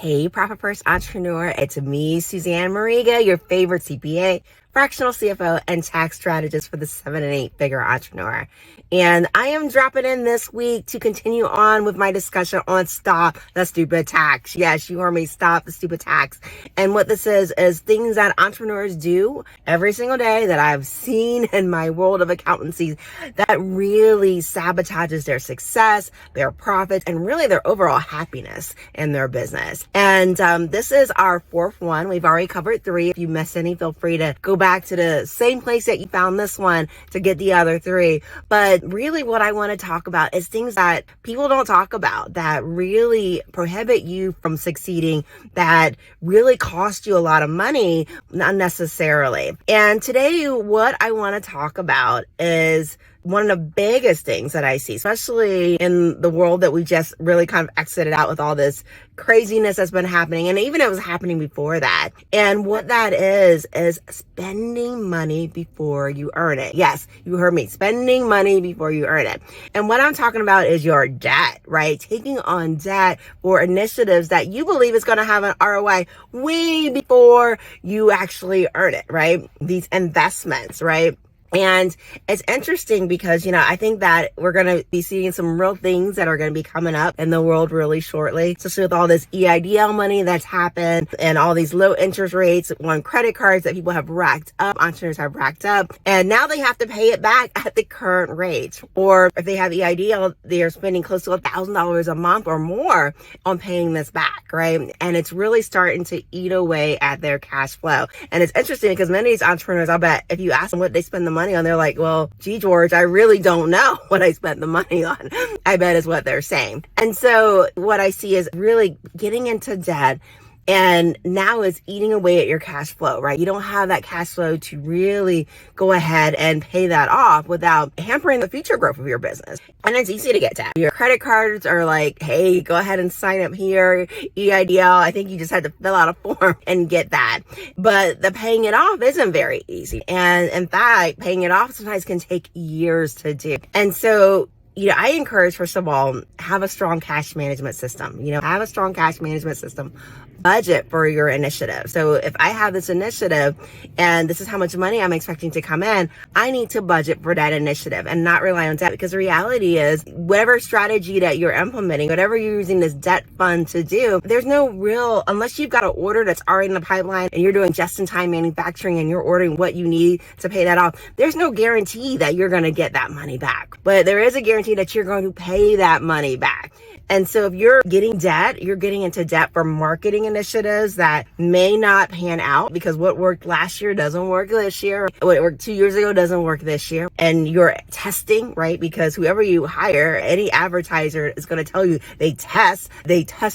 Hey, Profit First Entrepreneur. It's me, Suzanne Mariga, your favorite CPA, fractional CFO, and tax strategist for the 7 and 8 figure entrepreneur. And I am dropping in this week to continue on with my discussion on Stop the Stupid Tax. Yes, you heard me, Stop the Stupid Tax. And what this is things that entrepreneurs do every single day that I've seen in my world of accountancy that really sabotages their success, their profits, and really their overall happiness in their business. And this is our fourth one. We've already covered 3. If you missed any, feel free to go back to the same place that you found this one to get the other 3. But really what I want to talk about is things that people don't talk about that really prohibit you from succeeding, that really cost you a lot of money unnecessarily. And today what I want to talk about is one of the biggest things that I see, especially in the world that we just really kind of exited out with all this craziness that's been happening. And even it was happening before that. And what that is spending money before you earn it. Yes, you heard me, spending money before you earn it. And what I'm talking about is your debt, right? Taking on debt for initiatives that you believe is going to have an ROI way before you actually earn it, right? These investments, right? And it's interesting because, I think that we're going to be seeing some real things that are going to be coming up in the world really shortly, especially with all this EIDL money that's happened and all these low interest rates on credit cards that people have racked up, entrepreneurs have racked up, and now they have to pay it back at the current rate. Or if they have EIDL, they're spending close to $1,000 a month or more on paying this back, right? And it's really starting to eat away at their cash flow. And it's interesting because many of these entrepreneurs, I'll bet if you ask them what they spend the money on, they're like, well, gee, George, I really don't know what I spent the money on, I bet is what they're saying. And so what I see is really getting into debt, and now it's eating away at your cash flow, right? You don't have that cash flow to really go ahead and pay that off without hampering the future growth of your business. And it's easy to get debt. Your credit cards are like, hey, go ahead and sign up here. EIDL, I think you just had to fill out a form and get that. But the paying it off isn't very easy. And in fact, paying it off sometimes can take years to do. And so I encourage, first of all, have a strong cash management system. Have a strong cash management system. Budget for your initiative. So if I have this initiative and this is how much money I'm expecting to come in, I need to budget for that initiative and not rely on debt, because the reality is whatever strategy that you're implementing, whatever you're using this debt fund to do, there's no real, unless you've got an order that's already in the pipeline and you're doing just-in-time manufacturing and you're ordering what you need to pay that off, there's no guarantee that you're going to get that money back. But there is a guarantee that you're going to pay that money back. And so if you're getting debt, you're getting into debt for marketing initiatives that may not pan out, because what worked last year doesn't work this year. What worked 2 years ago doesn't work this year. And you're testing, right? Because whoever you hire, any advertiser is going to tell you they test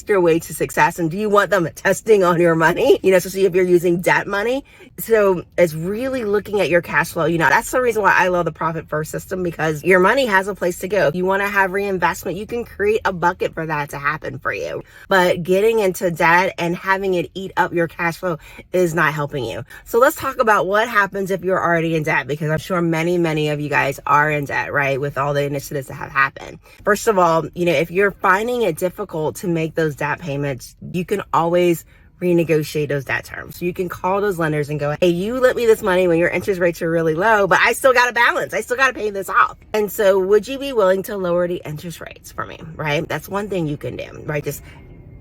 their way to success. And do you want them testing on your money? Especially if you're using debt money. So it's really looking at your cash flow. That's the reason why I love the Profit First system, because your money has a place to go. If you want to have reinvestment, you can create a bucket for that to happen for you. But getting into debt and having it eat up your cash flow is not helping you. So let's talk about what happens if you're already in debt, because I'm sure many of you guys are in debt, right? With all the initiatives that have happened. First of all, if you're finding it difficult to make those debt payments, you can always renegotiate those debt terms. So you can call those lenders and go, hey, you lent me this money when your interest rates are really low, but I still got a balance. I still got to pay this off. And so would you be willing to lower the interest rates for me, right? That's one thing you can do, right? Just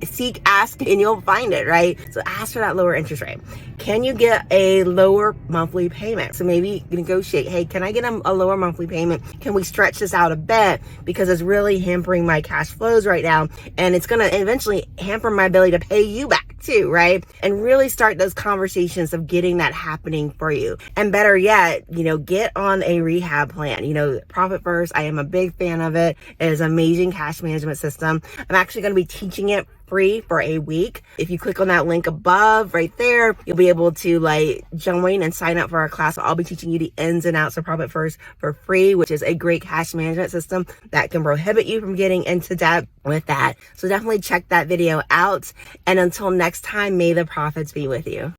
seek, ask, and you'll find it, right? So ask for that lower interest rate. Can you get a lower monthly payment? So maybe negotiate, hey, can I get a lower monthly payment? Can we stretch this out a bit? Because it's really hampering my cash flows right now. And it's going to eventually hamper my ability to pay you back too, right? And really start those conversations of getting that happening for you. And better yet, get on a rehab plan. Profit First, I am a big fan of it. It is an amazing cash management system. I'm actually going to be teaching it free for a week. If you click on that link above right there, you'll be able to join and sign up for our class. I'll be teaching you the ins and outs of Profit First for free, which is a great cash management system that can prohibit you from getting into debt with that. So definitely check that video out. And until next time, may the profits be with you.